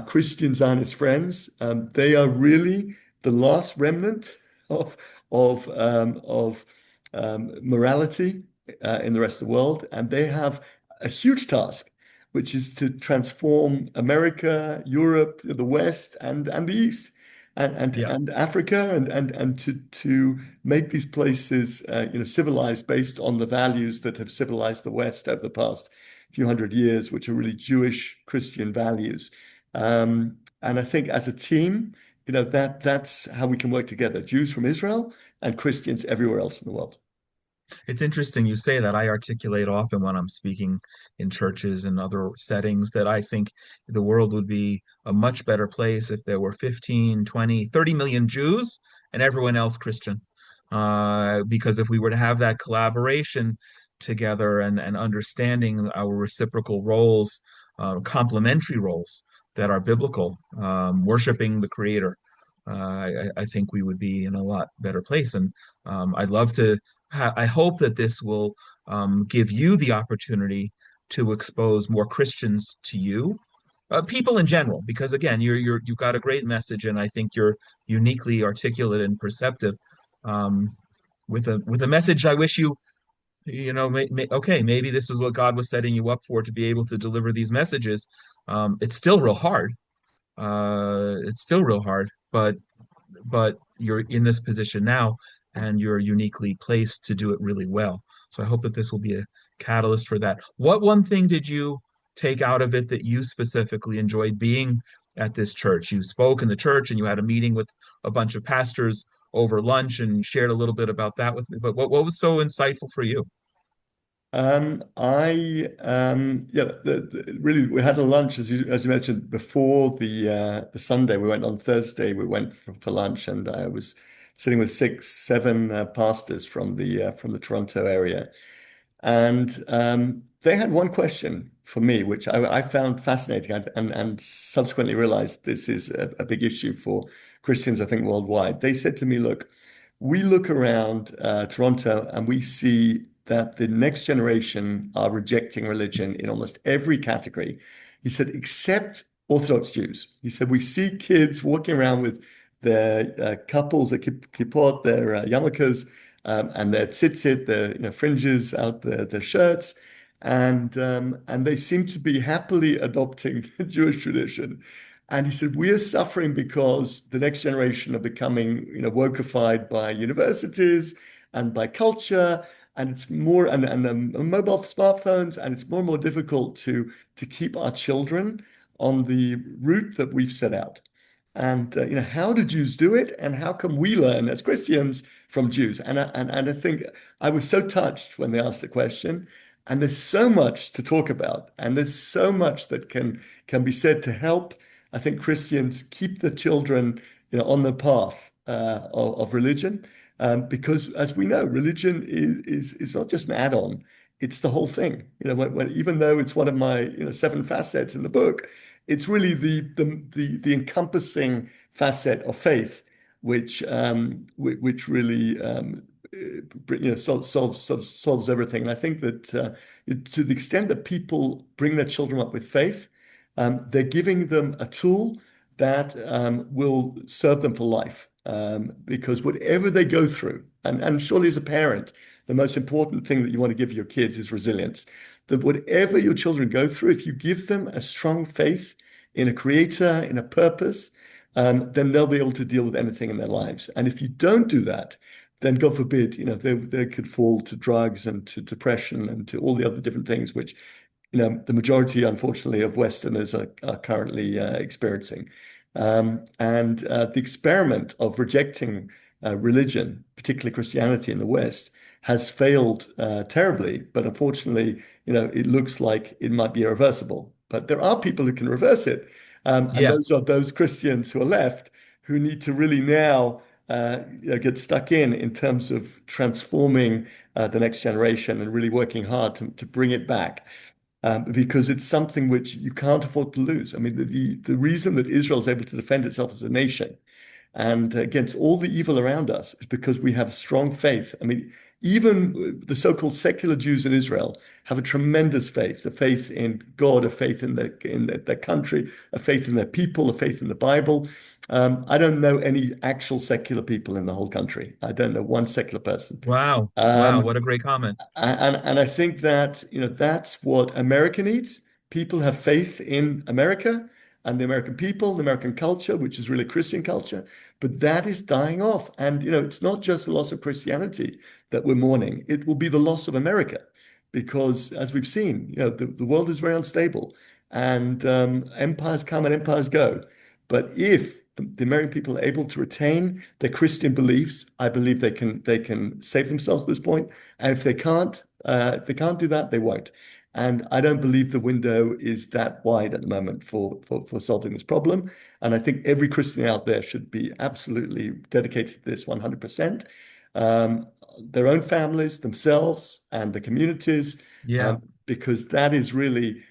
Christian Zionist friends, they are really the last remnant of morality in the rest of the world, and they have a huge task, which is to transform America, Europe, the West, and the East,
Yeah.
and Africa, and to make these places civilized based on the values that have civilized the West over the past few hundred years, which are really Jewish Christian values. And I think as a team, that's how we can work together: Jews from Israel and Christians everywhere else in the world.
It's interesting you say that. I articulate often when I'm speaking in churches and other settings that I think the world would be a much better place if there were 15, 20, 30 million Jews and everyone else Christian. Because if we were to have that collaboration together and understanding our reciprocal roles, complementary roles that are biblical, worshiping the Creator, I think we would be in a lot better place. And I'd love to I hope that this will give you the opportunity to expose more Christians to you, people in general, because again, you've got a great message, and I think you're uniquely articulate and perceptive, with a message. I wish okay, maybe this is what God was setting you up for, to be able to deliver these messages. It's still real hard. It's still real hard, but you're in this position now and you're uniquely placed to do it really well. So I hope that this will be a catalyst for that. What one thing did you take out of it that you specifically enjoyed being at this church? You spoke in the church and you had a meeting with a bunch of pastors over lunch and shared a little bit about that with me. But what was so insightful for you?
Yeah, really, we had a lunch as you mentioned before the Sunday. We went on Thursday. We went for lunch, and I was sitting with six, seven pastors from the Toronto area, and they had one question for me, which I found fascinating, and subsequently realized this is a big issue for Christians, I think, worldwide. They said to me, "Look, we look around Toronto and we see that the next generation are rejecting religion in almost every category." He said, except Orthodox Jews. He said, we see kids walking around with their couples, their kippot, their yarmulkes, and their tzitzit, their fringes out their shirts, and they seem to be happily adopting Jewish tradition. And he said, we are suffering because the next generation are becoming, wokeified by universities and by culture, and it's more and the mobile smartphones, and it's more and more difficult to keep our children on the route that we've set out. And how do Jews do it, and how can we learn as Christians from Jews? And I think I was so touched when they asked the question. And there's so much to talk about, and there's so much that can be said to help, I think, Christians keep the children, on the path of religion, because as we know, religion is not just an add-on; it's the whole thing. Even though it's one of my seven facets in the book, it's really the encompassing facet of faith, which really solves everything. And I think that to the extent that people bring their children up with faith, they're giving them a tool that will serve them for life. Because whatever they go through, and surely as a parent, the most important thing that you want to give your kids is resilience. That whatever your children go through, if you give them a strong faith in a creator, in a purpose, then they'll be able to deal with anything in their lives. And if you don't do that, then God forbid, they could fall to drugs and to depression and to all the other different things, which, the majority, unfortunately, of Westerners are currently experiencing. And the experiment of rejecting religion, particularly Christianity in the West, has failed terribly. But unfortunately, it looks like it might be irreversible. But there are people who can reverse it. And
Yeah.
those are those Christians who are left who need to really now get stuck in terms of transforming the next generation and really working hard to bring it back. Because it's something which you can't afford to lose. I mean, the reason that Israel is able to defend itself as a nation and against all the evil around us is because we have strong faith. I mean, even the so-called secular Jews in Israel have a tremendous faith, a faith in God, a faith in their country, a faith in their people, a faith in the Bible. I don't know any actual secular people in the whole country. I don't know one secular person.
Wow. Wow.
Um,
What a great comment.
and I think that, that's what America needs. People have faith in America and the American people, the American culture, which is really Christian culture, but that is dying off. And, it's not just the loss of Christianity that we're mourning. It will be the loss of America because, as we've seen, the world is very unstable and empires come and empires go. But if the American people are able to retain their Christian beliefs, I believe they can save themselves at this point. And if they can't do that, they won't. And I don't believe the window is that wide at the moment for solving this problem. And I think every Christian out there should be absolutely dedicated to this 100%. Their own families, themselves, and the communities,
Yeah.
because that is really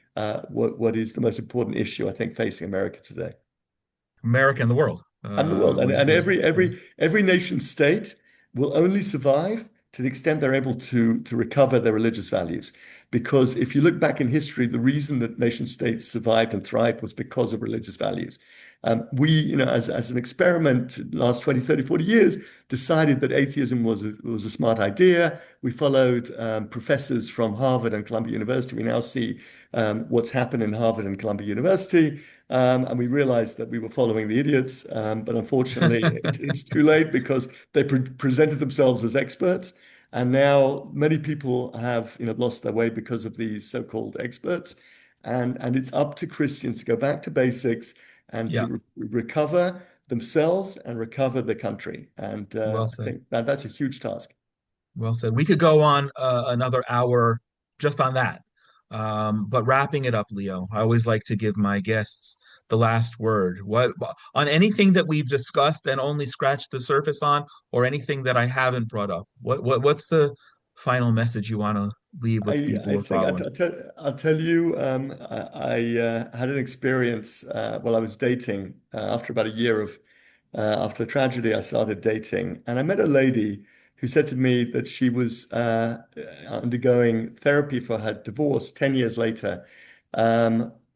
what is the most important issue, I think, facing America today
America and the world
and the world. And
was
every nation state will only survive to the extent they're able to recover their religious values. Because if you look back in history, the reason that nation states survived and thrived was because of religious values. We, as an experiment, last 20, 30, 40 years, decided that atheism was a smart idea. We followed professors from Harvard and Columbia University. We now see what's happened in Harvard and Columbia University. And we realized that we were following the idiots. But unfortunately, it's too late because they presented themselves as experts. And now many people have, lost their way because of these so-called experts. And it's up to Christians to go back to basics and to
Yeah.
recover themselves and recover the country. And
Well
I
said.
think that's a huge task.
Well said. We could go on another hour just on that. But wrapping it up, Leo, I always like to give my guests the last word. What on anything that we've discussed and only scratched the surface on, or anything that I haven't brought up? What's the final message you want to leave with people
I
who are
think
following?
I'll tell you, I had an experience while I was dating after about a year of after the tragedy. I started dating, and I met a lady who said to me that she was undergoing therapy for her divorce 10 years later,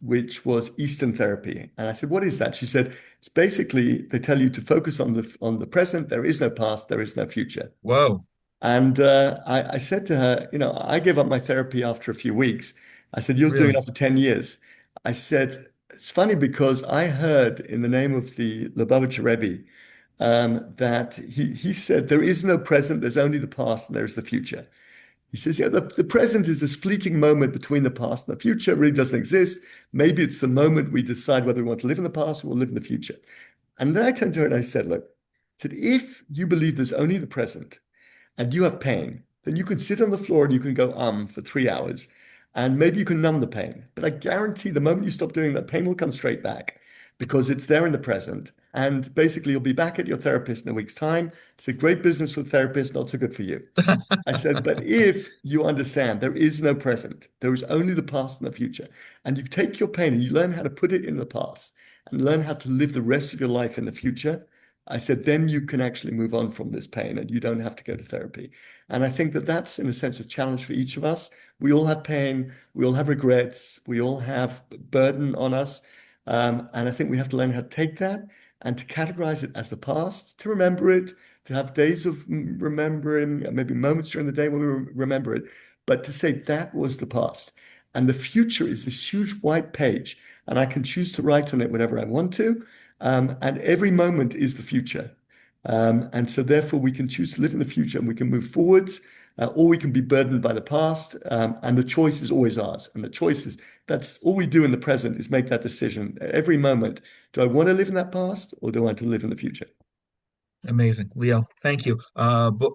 which was Eastern therapy. And I said, "What is that?" She said, "It's basically they tell you to focus on the present. There is no past. There is no future."
Whoa,
And I said to her, I gave up my therapy after a few weeks. I said, "You're doing it
really?
after 10 years." I said, "It's funny because I heard in the name of the Lubavitcher Rebbe that he said, there is no present, there's only the past, and there's the future." He says, "Yeah, the present is this fleeting moment between the past and the future. It really doesn't exist. Maybe it's the moment we decide whether we want to live in the past or we'll live in the future." And then I turned to her and I said, "Look, I said, if you believe there's only the present, and you have pain, then you can sit on the floor and you can go for 3 hours, and maybe you can numb the pain. But I guarantee the moment you stop doing that, pain will come straight back because it's there in the present. And basically, you'll be back at your therapist in a week's time. It's a great business for the therapist, not so good for you." I said, "But if you understand there is no present, there is only the past and the future, and you take your pain and you learn how to put it in the past and learn how to live the rest of your life in the future," I said, "then you can actually move on from this pain and you don't have to go to therapy." And I think that that's, in a sense, a challenge for each of us. We all have pain, we all have regrets, we all have burden on us. And I think we have to learn how to take that and to categorize it as the past, to remember it, to have days of remembering, maybe moments during the day when we remember it, but to say that was the past. And the future is this huge white page, and I can choose to write on it whatever I want to. And every moment is the future. And so, therefore, we can choose to live in the future and we can move forwards, or we can be burdened by the past. And the choice is always ours. And the choice is that's all we do in the present is make that decision every moment. Do I want to live in that past or do I want to live in the future?
Amazing, Leo. Thank you.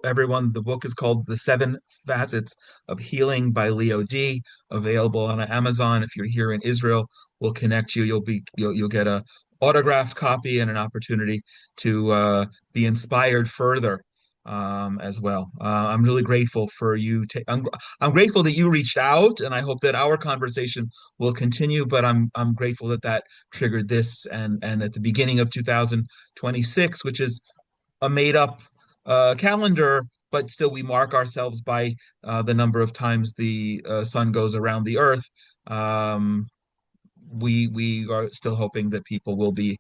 Everyone, the book is called The Seven Facets of Healing by Leo Dee, available on Amazon. If you're here in Israel, we'll connect you. You'll get a autographed copy and an opportunity to be inspired further as well. I'm really grateful for you. I'm grateful that you reached out, and I hope that our conversation will continue. But I'm grateful that that triggered this, and at the beginning of 2026, which is a made up calendar, but still we mark ourselves by the number of times the sun goes around the earth. Um, we are still hoping that people will be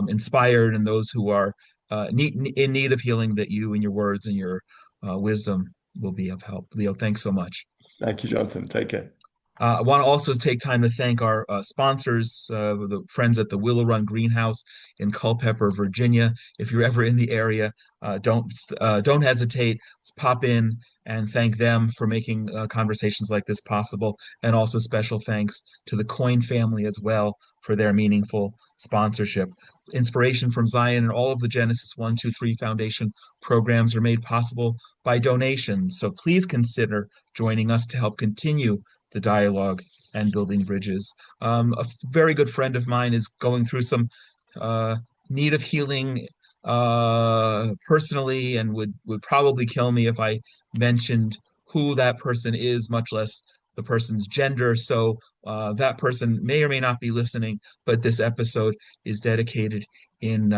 inspired, and those who are in need of healing, that you and your words and your wisdom will be of help. Leo, thanks so much.
Thank you, Jonathan. Take care.
I want to also take time to thank our sponsors, the friends at the Willow Run Greenhouse in Culpeper, Virginia. If you're ever in the area, don't hesitate. Just pop in and thank them for making conversations like this possible. And also special thanks to the Coin family as well for their meaningful sponsorship. Inspiration from Zion and all of the Genesis 123 Foundation programs are made possible by donations. So please consider joining us to help continue the dialogue and building bridges. A very good friend of mine is going through some uh, need of healing personally, and would probably kill me if I mentioned who that person is, much less the person's gender. So that person may or may not be listening, but this episode is dedicated in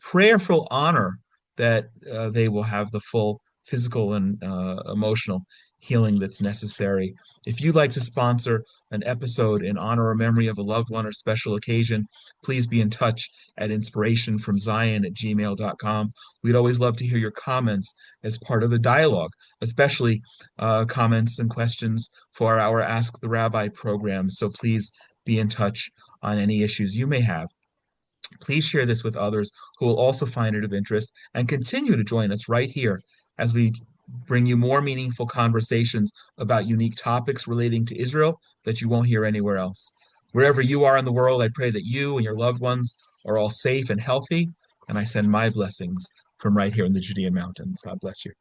prayerful honor that they will have the full physical and emotional healing that's necessary. If you'd like to sponsor an episode in honor or memory of a loved one or special occasion, please be in touch at inspirationfromzion@gmail.com. We'd always love to hear your comments as part of the dialogue, especially comments and questions for our Ask the Rabbi program. So please be in touch on any issues you may have. Please share this with others who will also find it of interest, and continue to join us right here as we bring you more meaningful conversations about unique topics relating to Israel that you won't hear anywhere else. Wherever you are in the world, I pray that you and your loved ones are all safe and healthy, and I send my blessings from right here in the Judean mountains. God bless you.